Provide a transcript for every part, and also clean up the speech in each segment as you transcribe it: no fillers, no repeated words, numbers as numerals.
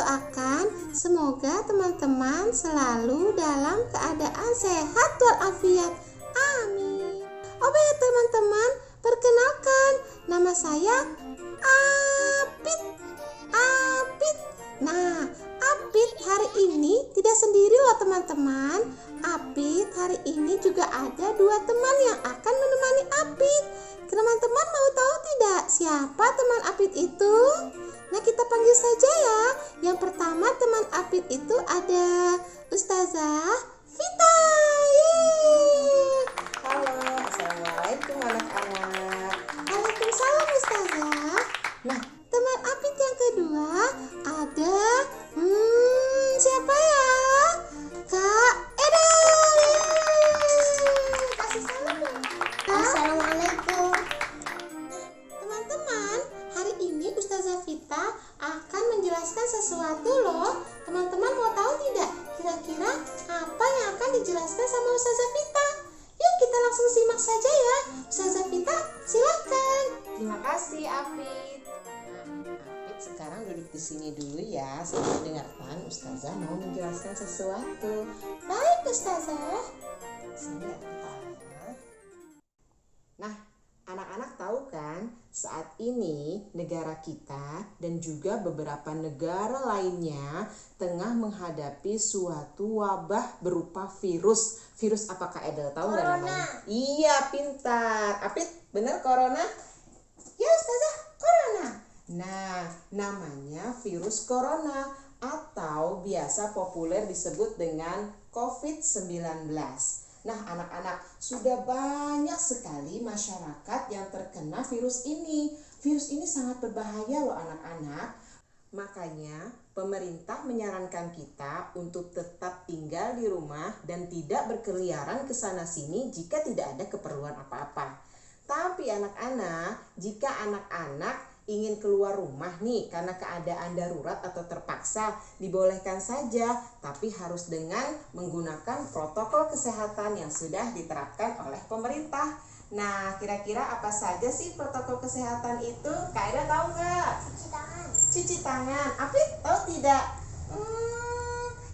doakan semoga teman-teman selalu dalam keadaan sehat walafiat. Amin. Oh ya teman-teman, perkenalkan nama saya Apit. Nah, Apit hari ini tidak sendiri loh teman-teman. Apit hari ini juga ada 2 teman yang akan menemani Apit. Teman-teman mau tahu tidak siapa teman Apit itu? Nah, kita panggil saja ya. Yang pertama teman Apit itu ada Ustazah Vita. Yeay. Halo, assalamualaikum anak-anak. Waalaikumsalam Ustazah. Nah, teman Apit yang kedua ada siapa ya? Kak Edel. Kasih salam dong. Assalamualaikum. Teman-teman, hari ini Ustazah Vita akan menjelaskan sesuatu loh. Teman-teman mau tahu tidak? Kira-kira apa yang akan dijelaskan sama Ustazah Vita? Yuk kita langsung simak saja ya. Ustazah Vita, silakan. Terima kasih Apit. Apit sekarang duduk di sini dulu ya, sambil dengarkan Ustazah mau menjelaskan sesuatu. Baik Ustazah. Sini ya. Nah, anak-anak tahu kan, saat ini negara kita dan juga beberapa negara lainnya tengah menghadapi suatu wabah berupa virus. Virus apakah Edel tahu nggak namanya? Iya, pintar. Apit, benar corona? Ya Ustazah, corona. Nah, namanya virus corona atau biasa populer disebut dengan COVID-19. Nah, anak-anak, sudah banyak sekali masyarakat yang terkena virus ini. Virus ini sangat berbahaya loh anak-anak. Makanya pemerintah menyarankan kita untuk tetap tinggal di rumah dan tidak berkeliaran ke sana sini jika tidak ada keperluan apa-apa. Tapi anak-anak, jika anak-anak ingin keluar rumah nih karena keadaan darurat atau terpaksa, dibolehkan saja, tapi harus dengan menggunakan protokol kesehatan yang sudah diterapkan oleh pemerintah. Nah, kira-kira apa saja sih protokol kesehatan itu? Kak Ida tahu nggak? Cuci tangan. Cuci tangan. Apit tahu tidak?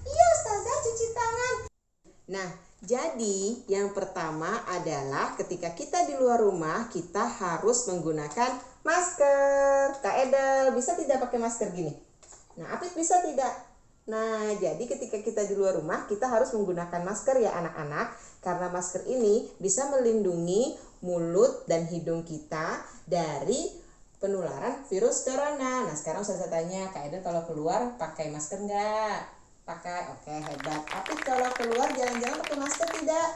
Iya Ustazah, cuci tangan. Nah, jadi yang pertama adalah ketika kita di luar rumah, kita harus menggunakan masker. Kak Edel, bisa tidak pakai masker gini? Nah, Apit bisa tidak? Nah, jadi ketika kita di luar rumah, kita harus menggunakan masker ya anak-anak. Karena masker ini bisa melindungi mulut dan hidung kita dari penularan virus corona. Nah, sekarang saya tanya, Kak Edel kalau keluar pakai masker nggak? Pakai, oke, hebat. Apit kalau keluar jalan-jalan pakai masker tidak?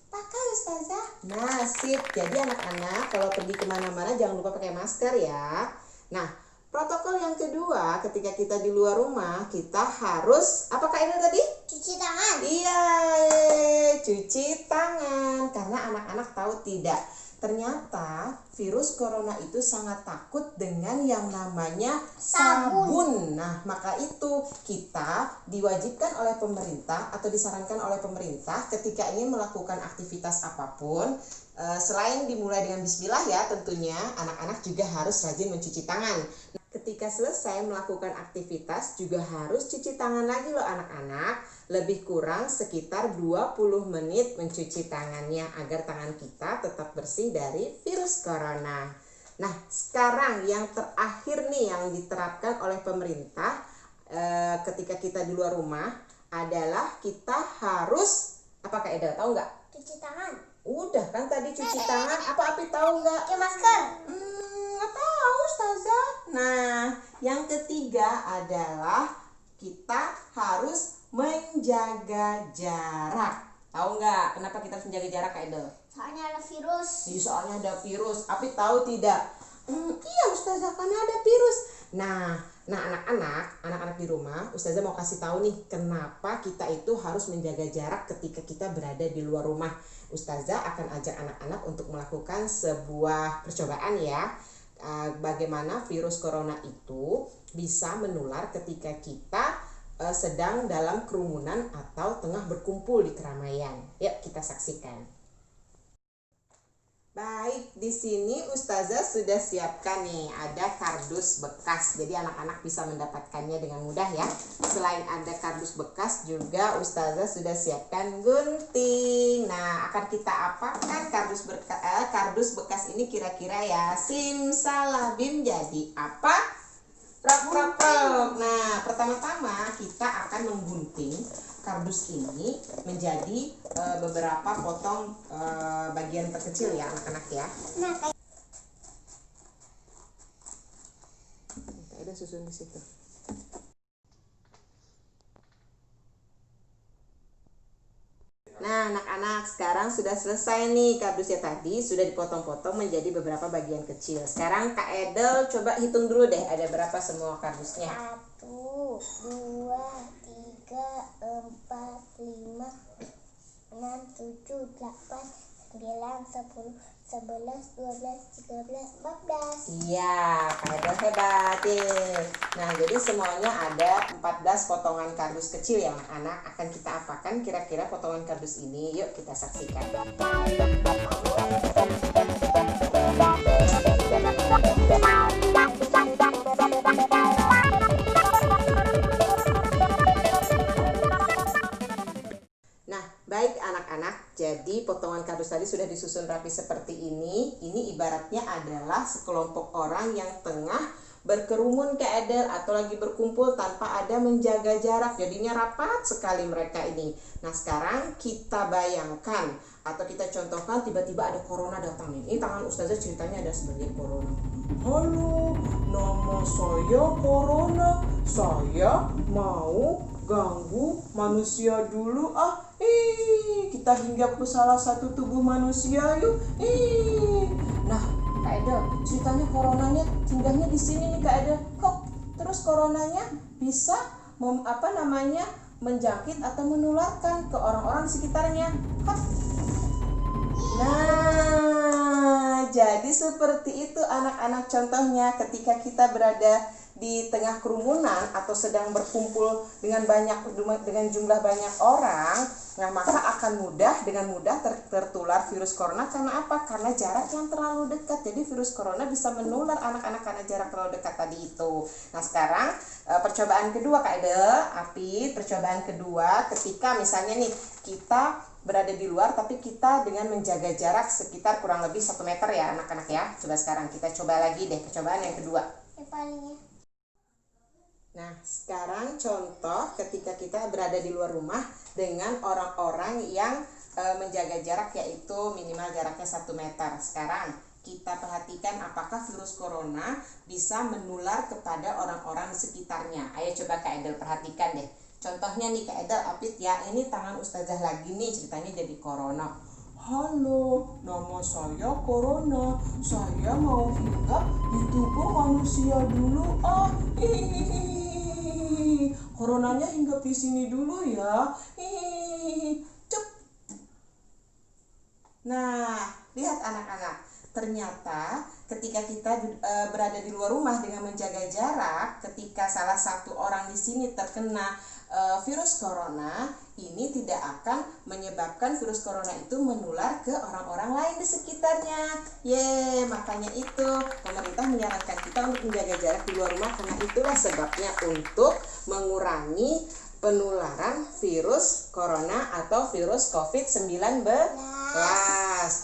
Pakai Ustazah. Nah, sip. Jadi anak-anak kalau pergi kemana-mana jangan lupa pakai masker ya. Nah, protokol yang kedua ketika kita di luar rumah, kita harus, apakah ini tadi? Cuci tangan. Iya, cuci tangan. Karena anak-anak tahu tidak, ternyata virus corona itu sangat takut dengan yang namanya sabun. Nah, maka itu kita diwajibkan oleh pemerintah atau disarankan oleh pemerintah ketika ingin melakukan aktivitas apapun, selain dimulai dengan bismillah ya tentunya, anak-anak juga harus rajin mencuci tangan. Ketika selesai melakukan aktivitas juga harus cuci tangan lagi loh anak-anak. Lebih kurang sekitar 20 menit mencuci tangannya agar tangan kita tetap bersih dari virus corona. Nah, sekarang yang terakhir nih yang diterapkan oleh pemerintah ketika kita di luar rumah adalah kita harus, apakah Eda tahu nggak? Cuci tangan. Udah kan tadi cuci tangan, apa Api tahu nggak? Pakai masker. Nggak tahu Ustazah. Nah, yang ketiga adalah kita harus menjaga jarak. Tahu nggak kenapa kita harus menjaga jarak, Kak Edel? Soalnya ada virus. Soalnya ada virus. Api tahu tidak? Iya Ustazah, karena ada virus. Nah anak-anak di rumah, Ustazah mau kasih tahu nih kenapa kita itu harus menjaga jarak ketika kita berada di luar rumah. Ustazah akan ajak anak-anak untuk melakukan sebuah percobaan ya. Bagaimana virus corona itu bisa menular ketika kita sedang dalam kerumunan atau tengah berkumpul di keramaian. Yuk kita saksikan. Baik, di sini Ustazah sudah siapkan nih, ada kardus bekas. Jadi anak-anak bisa mendapatkannya dengan mudah ya. Selain ada kardus bekas juga Ustazah sudah siapkan gunting. Nah, akan kita apakan kardus bekas ini kira-kira ya? Simsalabim, jadi apa? Prok, prok, prok. Nah, pertama-tama kita akan menggunting kardus ini menjadi beberapa potong bagian terkecil ya anak-anak ya. Nah, Ada susun di situ. Nah, anak-anak, sekarang sudah selesai nih kardusnya, tadi sudah dipotong-potong menjadi beberapa bagian kecil. Sekarang Kak Edel coba hitung dulu deh, ada berapa semua kardusnya? 1, 2, 3, 4, 5, 6, 7, 8, 9, 10, 11, 12, 13, 14. Iya, Kak Edel hebat deh. Nah, jadi semuanya ada 14 potongan kardus kecil ya anak-anak. Akan kita apakan kira-kira potongan kardus ini? Yuk kita saksikan. Nah, baik anak-anak, jadi potongan kardus tadi sudah disusun rapi seperti ini. Ini ibaratnya adalah sekelompok orang yang tengah berkerumun ke Edel atau lagi berkumpul tanpa ada menjaga jarak. Jadinya rapat sekali mereka ini. Nah, sekarang kita bayangkan atau kita contohkan tiba-tiba ada corona datang nih. Ini tangan Ustazah ceritanya ada sebagai corona. Halo, nama saya Corona. Saya mau ganggu manusia dulu kita hinggap ke salah satu tubuh manusia yuk. Nah, Kak Edel, ceritanya coronanya singgahnya di sini nih Kak Edel. Kok terus coronanya bisa menjangkit atau menularkan ke orang-orang di sekitarnya? Nah, jadi seperti itu anak-anak, contohnya ketika kita berada di tengah kerumunan atau sedang berkumpul dengan jumlah banyak orang, nah maka akan dengan mudah tertular virus corona. Karena apa? Karena jarak yang terlalu dekat. Jadi virus corona bisa menular anak-anak karena jarak terlalu dekat tadi itu. Nah, sekarang percobaan kedua Kak Edel, percobaan kedua ketika misalnya nih kita berada di luar tapi kita dengan menjaga jarak sekitar kurang lebih 1 meter ya anak-anak ya. Coba sekarang kita coba lagi deh percobaan yang kedua. Nah, sekarang contoh ketika kita berada di luar rumah dengan orang-orang yang menjaga jarak, yaitu minimal jaraknya 1 meter. Sekarang kita perhatikan apakah virus corona bisa menular kepada orang-orang di sekitarnya. Ayo coba Kak Edel perhatikan deh. Contohnya nih Kak Edel, Apit ya, ini tangan Ustazah lagi nih, ceritanya jadi corona. Halo, nama saya Corona. Saya mau hinggap di tubuh manusia dulu. Coronanya hinggap di sini dulu ya. Cep. Nah, lihat anak-anak. Ternyata ketika kita berada di luar rumah dengan menjaga jarak, ketika salah satu orang di sini terkena virus corona, ini tidak akan menyebabkan virus corona itu menular ke orang-orang lain di sekitarnya. Makanya itu pemerintah menyarankan kita untuk menjaga jarak di luar rumah, karena itulah sebabnya untuk mengurangi penularan virus corona atau virus COVID-19.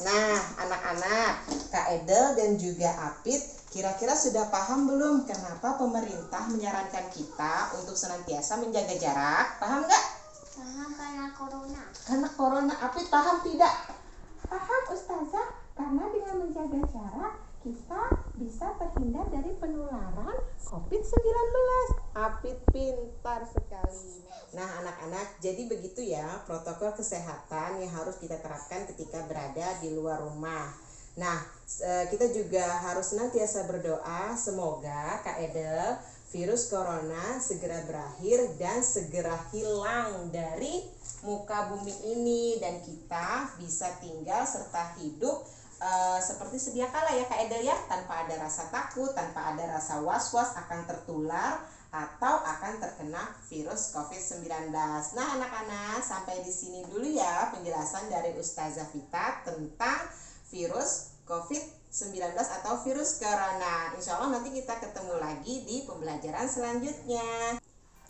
Nah, anak-anak, Kak Edel dan juga Apit, kira-kira sudah paham belum kenapa pemerintah menyarankan kita untuk senantiasa menjaga jarak? Paham nggak? Paham, karena corona. Karena corona. Apit paham tidak? Paham Ustazah, karena dengan menjaga jarak kita bisa terhindar dari penularan COVID-19. Apit pintar sekali. Nah anak-anak, jadi begitu ya protokol kesehatan yang harus kita terapkan ketika berada di luar rumah. Nah, kita juga harus senantiasa berdoa semoga Kak Edel, virus corona segera berakhir dan segera hilang dari muka bumi ini, dan kita bisa tinggal serta hidup seperti sedia kala ya Kak Edel ya, tanpa ada rasa takut, tanpa ada rasa was-was akan tertular atau akan terkena virus COVID-19. Nah anak-anak, sampai di sini dulu ya penjelasan dari Ustazah Vita tentang virus COVID-19 atau virus corona. Insya Allah nanti kita ketemu lagi di pembelajaran selanjutnya.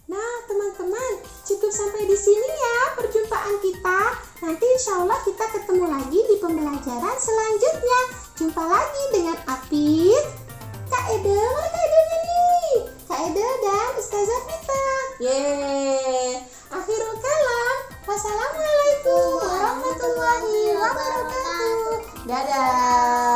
Nah, teman-teman, cukup sampai di sini ya perjumpaan kita. Nanti insya Allah kita ketemu lagi di pembelajaran selanjutnya. Jumpa lagi dengan Apit, Kak Eda, mana Kak Edanya nih? Kak Eda dan Ustazah Vita. Yeay. Akhirul kalam. Wassalamualaikum warahmatullahi wabarakatuh. Dadah.